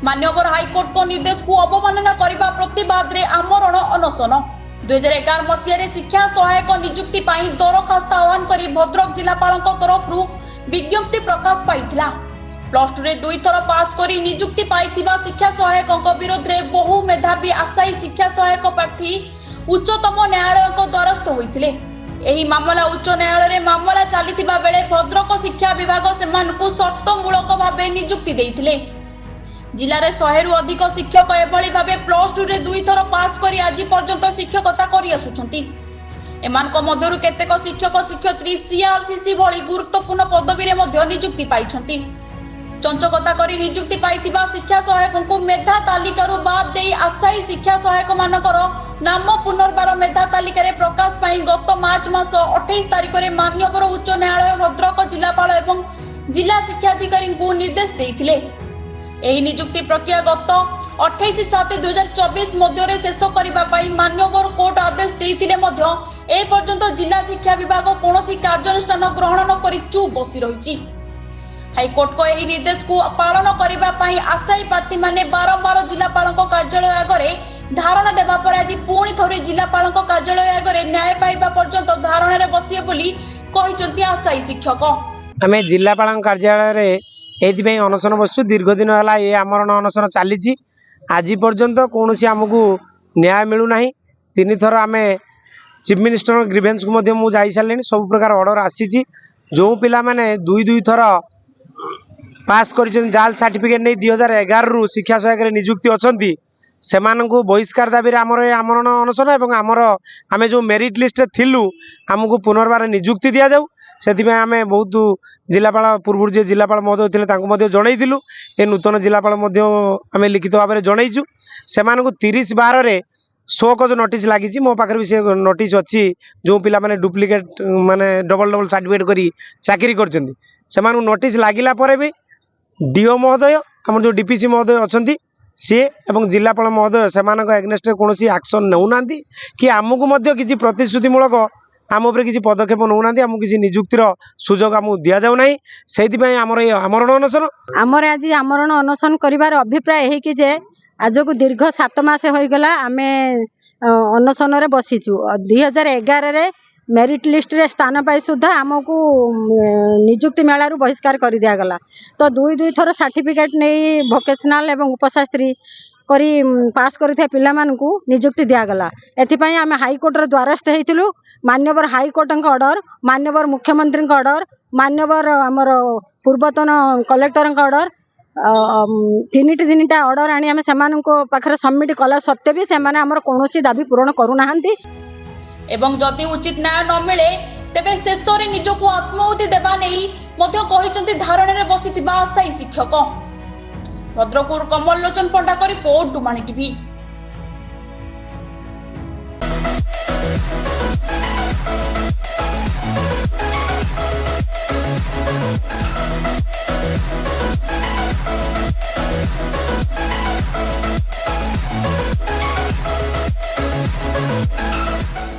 मान्यवर हाइकोर्ट को निर्देश को अवमानना करने प्रतिवाद रे आमरण अनशन 2011 मसीह शिक्षा सहायक नियुक्ति दरखास्त आह्वान कर भद्रक जिलापाल तरफ विज्ञप्ति प्रकाश पाइथिला। प्लस टू रे 2 थर पास करी नियुक्ति पाइथिबा शिक्षा सहायक विरोध में बहु मेधावी आशायी शिक्षा सहायक प्रार्थी उच्चतम न्यायालय को द्वारस्थ होइथिले। एही मामला उच्च न्यायालय रे मामला चलीथिबा बेले भद्रक शिक्षा विभाग सेमानकु शर्तमूलक भावे नियुक्ति देइथिले। जिले में 100 रु अधिक शिक्षक एभली भावे प्लस टू रे 2 थर पास करी आज पर्यंत शिक्षकता करि आसुछंती। एमानक मध्यरु केतेक शिक्षक शिक्षयित्री सीआरसीसी भली गुरुत्वपूर्ण पदवी रे मध्य नियुक्ति पाइछंती। चंचकता करी नियुक्ति पाइथिबा शिक्षा सहायकଙ୍କୁ मेधा तालिकारु बाद देई आशायी शिक्षा सहायक मानकर नाम पुनर्बार मेधा तालिका रे प्रकाश पाई गत मार्च मास 28 तारिख रे मान्यवर उच्च न्यायालय भद्रक जिलापाल एवं जिला शिक्षाधिकारी को निर्देश देइथिले। एही नियुक्ति प्रक्रिया गत 28/7/2024 मध्य शेष करने मान्यवर कोर्ट आदेश देइथिले मध्य ए पर्यंत जिला शिक्षा विभाग कौनसी कार्यानुष्ठान ग्रहण न करी चुप बसी रही। हाइकोर्ट को यही निर्देश को पालन करने आशायी प्रार्थी माने बारंबार जिलापाल कार्यालय आगे धारणा देवा पर आज पुणी थोड़े जिलापाल कार्यालय आगे न्याय पाइबा पर्यंत धारणा बसिए बोली कहिसंती आशायी शिक्षक। आम जिलापाल कार्यालय एथि अनशन बसु दीर्घ दिन है ये आमरण अनशन चली आज पर्यंत कौन आमको न्याय मिलूना। 3 थर आम चीफ मिनिस्टर ग्रीवेंस को जा सारे सब प्रकार ऑर्डर आसी जो पिला माने 2 थर पास कर जाल सर्टिफिकेट नहीं 2011 रु शिक्षा सहायक नियुक्ति अच्छी से बहिष्कार दाबी आमर आमरण अनशन और आमर आम जो मेरिट लिस्ट थिलु आमको पुनर्बार नियुक्ति दि जाऊ से आम बहुत जिलापाल पूर्व जे जिलापाल महोदय थे जनईलु ए नूतन जिलापाल आम लिखित भाव में जनईचु से 30/12 शोकज नोटिस लगी मो पाखे भी से नोटिस अच्छी जो पिला माने डुप्लिकेट माने डबल सर्टिफिकेट करी चाकरी करछंती से नोटिस लागिला परे भी डीओ महोदय आम जो डीपीसी महोदय अच्छा सी एवं जिलापाल महोदय से एग्नेस्ट कौन एक्शन नौना कि आमको किसी प्रतिश्रुतिमूलक आम उपर किसी पदक्षेप नौना आमको किसी नियुक्तिर सुजोग आमको दि जाऊना से आमर ये आमरण अनशन आमर आज आमरण अनशन कर अभिप्राय है कि जे आज को दीर्घ 7 मास होगला आम अनशन बसीचु 2011 रे मेरिट लिस्ट रे स्थान पाई सुधा आमको नियुक्ति मेलारू बहिष्कार कर दिगला। तो 2 थर सर्टिफिकेट नहीं भोकेशनाल एवं उपशास्त्री करी पास करथिया पिला मानकू नियुक्ति दिगला। एथिपाई आम हाईकोर्टर द्वारस्थ होइतिलु। मान्यवर हाईकोर्ट ऑर्डर मान्यवर मुख्यमंत्री ऑर्डर मान्यवर आमर पूर्वतन कलेक्टर ऑर्डर 3टा ऑर्डर आनी आम से पाखरे सबमिट कला सत्वे भी से कौन दाबी पूरण करूना एवं जदि उचित न्याय न मिले तेबे शेष निजक आत्माहुति देवा नहीं धारणा बसी आशायी शिक्षक। भद्रकपुर कमल लोचन पंडा का रिपोर्ट डुमानी टीवी।